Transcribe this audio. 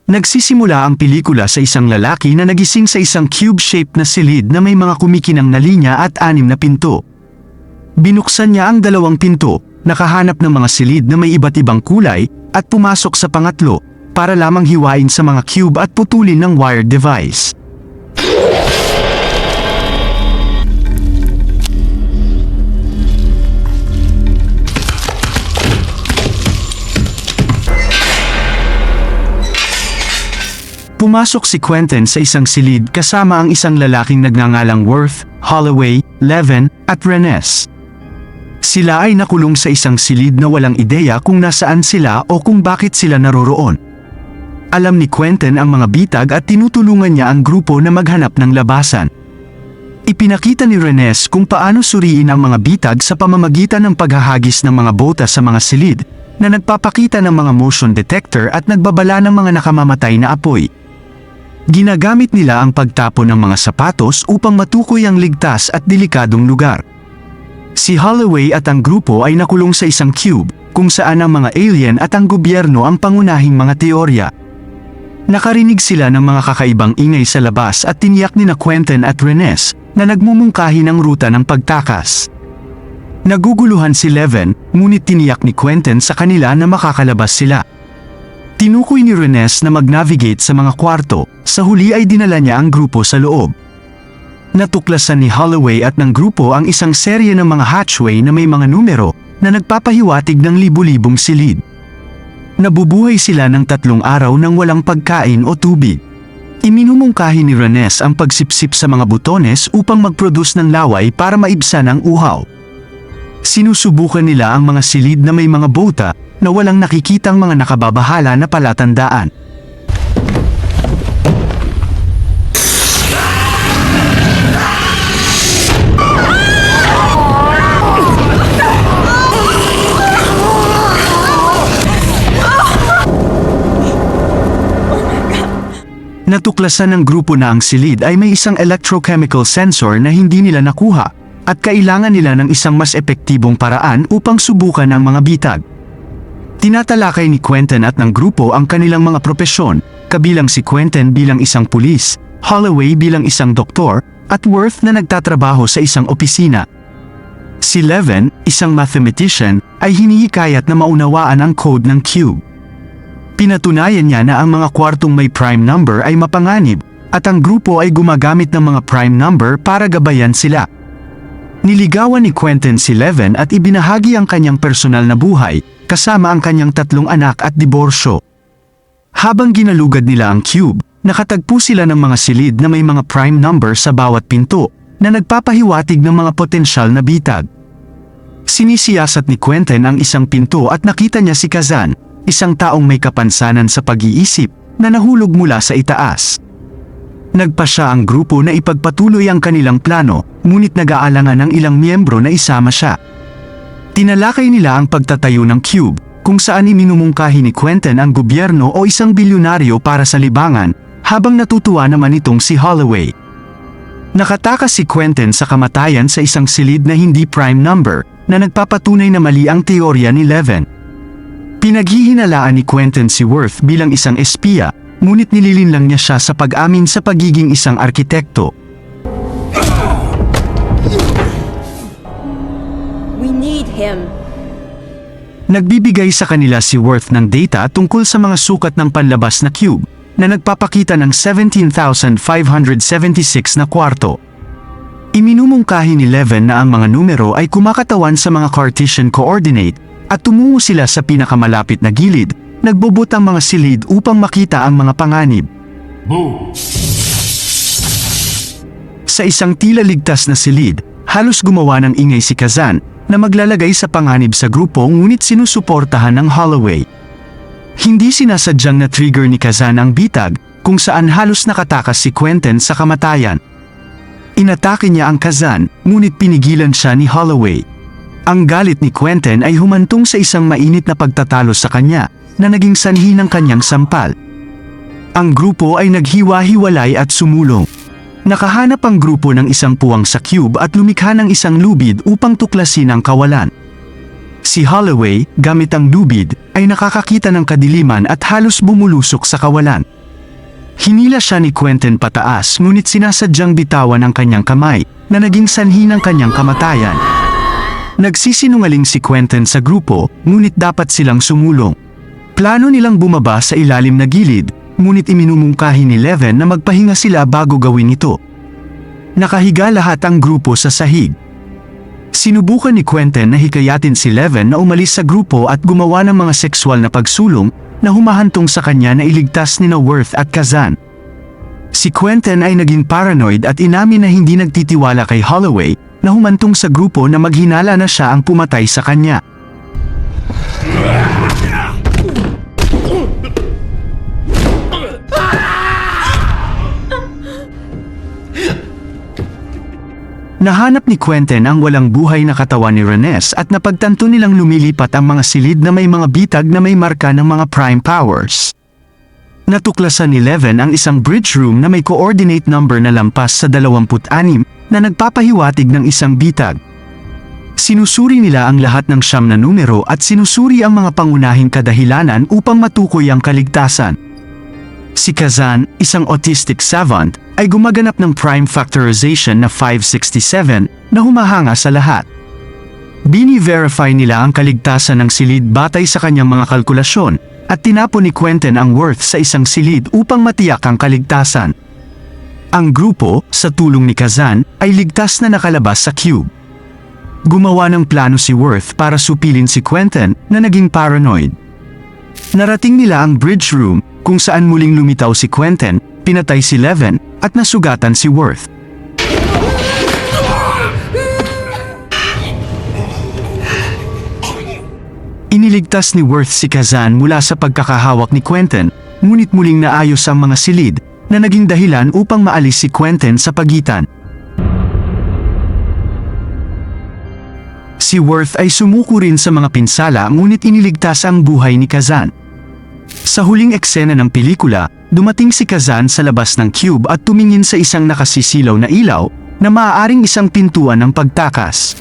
Nagsisimula ang pelikula sa isang lalaki na nagising sa isang cube-shaped na silid na may mga kumikinang na linya at 6 na pinto. Binuksan niya ang 2 pinto, nakahanap ng mga silid na may iba't ibang kulay, at pumasok sa pangatlo, para lamang hiwain sa mga cube at putulin ng wired device. Pumasok si Quentin sa isang silid kasama ang isang lalaking nagngangalang Worth, Holloway, Leven, at Renes. Sila ay nakulong sa isang silid na walang ideya kung nasaan sila o kung bakit sila naroroon. Alam ni Quentin ang mga bitag at tinutulungan niya ang grupo na maghanap ng labasan. Ipinakita ni Renes kung paano suriin ang mga bitag sa pamamagitan ng paghahagis ng mga bota sa mga silid na nagpapakita ng mga motion detector at nagbabala ng mga nakamamatay na apoy. Ginagamit nila ang pagtapon ng mga sapatos upang matukoy ang ligtas at delikadong lugar. Si Holloway at ang grupo ay nakulong sa isang cube, kung saan ang mga alien at ang gobyerno ang pangunahing mga teorya. Nakarinig sila ng mga kakaibang ingay sa labas at tiniyak ni Quentin at Renes na nagmumungkahi ng ruta ng pagtakas. Naguguluhan si Leven, ngunit tiniyak ni Quentin sa kanila na makakalabas sila. Tinukoy ni Renes na mag-navigate sa mga kwarto, sa huli ay dinala niya ang grupo sa loob. Natuklasan ni Holloway at ng grupo ang isang serye ng mga hatchway na may mga numero na nagpapahiwatig ng libu-libong silid. Nabubuhay sila ng 3 araw nang walang pagkain o tubig. Iminumungkahi ni Renes ang pagsipsip sa mga butones upang mag-produce ng laway para maibsan ang uhaw. Sinusubukan nila ang mga silid na may mga bota na walang nakikitang mga nakababahala na palatandaan. Natuklasan ng grupo na ang silid ay may isang electrochemical sensor na hindi nila nakuha at kailangan nila ng isang mas epektibong paraan upang subukan ang mga bitag. Tinatalakay ni Quentin at ng grupo ang kanilang mga propesyon, kabilang si Quentin bilang isang pulis, Holloway bilang isang doktor, at Worth na nagtatrabaho sa isang opisina. Si Leven, isang mathematician, ay hinihikayat na maunawaan ang code ng cube. Pinatunayan niya na ang mga kwartong may prime number ay mapanganib, at ang grupo ay gumagamit ng mga prime number para gabayan sila. Niligawan ni Quentin si Leven at ibinahagi ang kanyang personal na buhay, kasama ang kanyang 3 anak at diborsyo. Habang ginalugad nila ang cube, nakatagpo sila ng mga silid na may mga prime number sa bawat pinto, na nagpapahiwatig ng mga potensyal na bitag. Sinisiyasat ni Quentin ang isang pinto at nakita niya si Kazan, isang taong may kapansanan sa pag-iisip, na nahulog mula sa itaas. Nagpasya ang grupo na ipagpatuloy ang kanilang plano, ngunit nag-aalangan ng ilang miyembro na isama siya. Tinalakay nila ang pagtatayo ng cube, kung saan iminumungkahi ni Quentin ang gobyerno o isang bilyonaryo para sa libangan, habang natutuwa naman itong si Holloway. Nakatakas si Quentin sa kamatayan sa isang silid na hindi prime number, na nagpapatunay na mali ang teorya ni Leven. Pinaghihinalaan ni Quentin si Worth bilang isang espiya, ngunit nililinlang niya siya sa pag-amin sa pagiging isang arkitekto. We need him. Nagbibigay sa kanila si Worth ng data tungkol sa mga sukat ng panlabas na cube, na nagpapakita ng 17,576 na kwarto. Iminumungkahi ni Leven na ang mga numero ay kumakatawan sa mga Cartesian coordinate, at tumungo sila sa pinakamalapit na gilid, nagbubot ang mga silid upang makita ang mga panganib. Move! Sa isang tila ligtas na silid, halos gumawa ng ingay si Kazan, na maglalagay sa panganib sa grupo ngunit sinusuportahan ng Holloway. Hindi sinasadyang na-trigger ni Kazan ang bitag, kung saan halos nakatakas si Quentin sa kamatayan. Inatake niya ang Kazan, ngunit pinigilan siya ni Holloway. Ang galit ni Quentin ay humantong sa isang mainit na pagtatalo sa kanya, na naging sanhi ng kanyang sampal. Ang grupo ay naghiwa-hiwalay at sumulong. Nakahanap ang grupo ng isang puwang sa cube at lumikha ng isang lubid upang tuklasin ang kawalan. Si Holloway, gamit ang lubid, ay nakakakita ng kadiliman at halos bumulusok sa kawalan. Hinila siya ni Quentin pataas ngunit sinasadyang bitawan ang kanyang kamay na naging sanhi ng kanyang kamatayan. Nagsisinungaling si Quentin sa grupo ngunit dapat silang sumulong. Plano nilang bumaba sa ilalim na gilid ngunit iminumungkahi ni Leven na magpahinga sila bago gawin ito. Nakahiga lahat ang grupo sa sahig. Sinubukan ni Quentin na hikayatin si Leven na umalis sa grupo at gumawa ng mga sexual na pagsulong na humahantong sa kanya na iligtas nina Worth at Kazan. Si Quentin ay naging paranoid at inamin na hindi nagtitiwala kay Holloway na humantong sa grupo na maghinala na siya ang pumatay sa kanya. Nahanap ni Quentin ang walang buhay na katawan ni Renes at napagtanto nilang lumilipat ang mga silid na may mga bitag na may marka ng mga prime powers. Natuklasan ni Leven ang isang bridge room na may coordinate number na lampas sa 26 na nagpapahiwatig ng isang bitag. Sinusuri nila ang lahat ng 9 na numero at sinusuri ang mga pangunahing kadahilanan upang matukoy ang kaligtasan. Si Kazan, isang autistic savant, ay gumaganap ng prime factorization na 567 na humahanga sa lahat. Bini-verify nila ang kaligtasan ng silid batay sa kanyang mga kalkulasyon at tinapon ni Quentin ang Worth sa isang silid upang matiyak ang kaligtasan. Ang grupo, sa tulong ni Kazan, ay ligtas na nakalabas sa cube. Gumawa ng plano si Worth para supilin si Quentin na naging paranoid. Narating nila ang bridge room kung saan muling lumitaw si Quentin, pinatay si Leven at nasugatan si Worth. Iniligtas ni Worth si Kazan mula sa pagkakahawak ni Quentin, ngunit muling naayos ang mga silid na naging dahilan upang maalis si Quentin sa pagitan. Si Worth ay sumuko rin sa mga pinsala ngunit iniligtas ang buhay ni Kazan. Sa huling eksena ng pelikula, dumating si Kazan sa labas ng cube at tumingin sa isang nakasisilaw na ilaw na maaaring isang pintuan ng pagtakas.